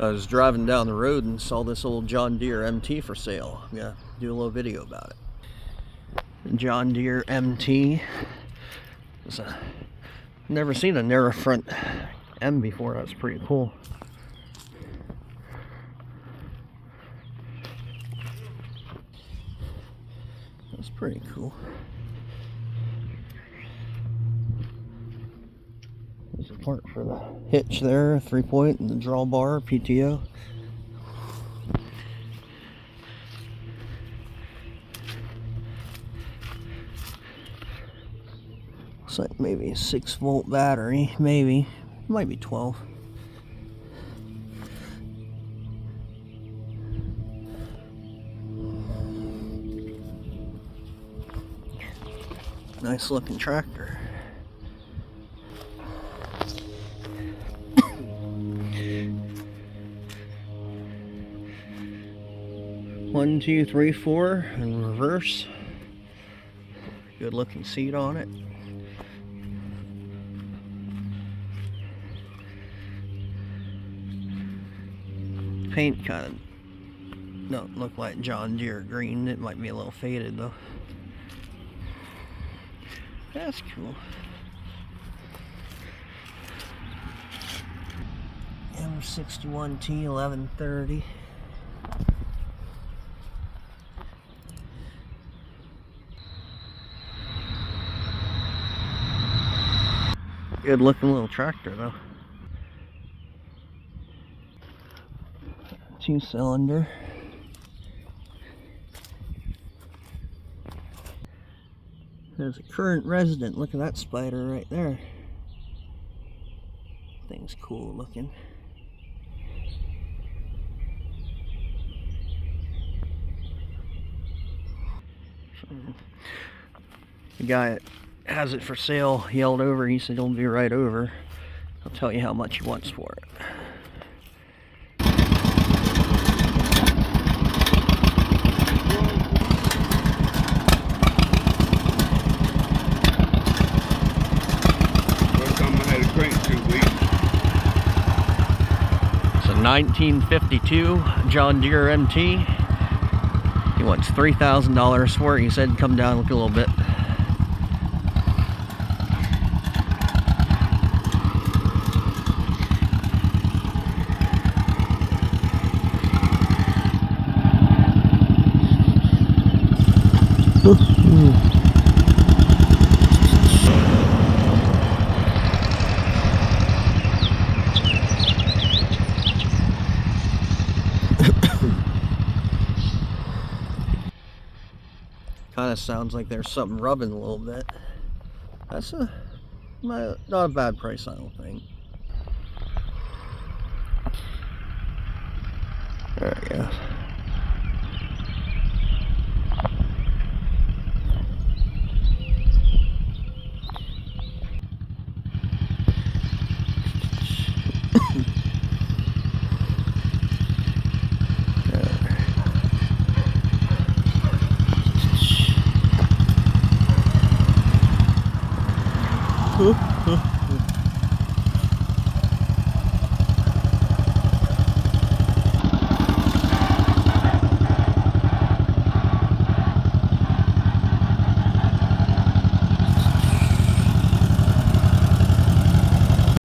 I was driving down the road and saw this old John Deere MT for sale. I'm gonna do a little video about it. John Deere MT. Never seen a narrow front M before. That's pretty cool. That's pretty cool. There's a part for the hitch there, a 3-point, and the drawbar, PTO. Looks like maybe a 6-volt battery, maybe. Might be 12. Nice looking tractor. One, two, three, four, in reverse. Good looking seat on it. Paint kind of don't look like John Deere green. It might be a little faded though. That's cool. M61T 1130. Good looking little tractor though. 2-cylinder. There's a current resident. Look at that spider right there. Thing's cool looking. The guy that has it for sale yelled over. He said, "Don't be right over. I'll tell you how much he wants for it." It's a 1952 John Deere MT. He wants $3,000 for it. He said, "Come down, look a little bit." Kind of sounds like there's something rubbing a little bit. That's not a bad price, I don't think. There we go.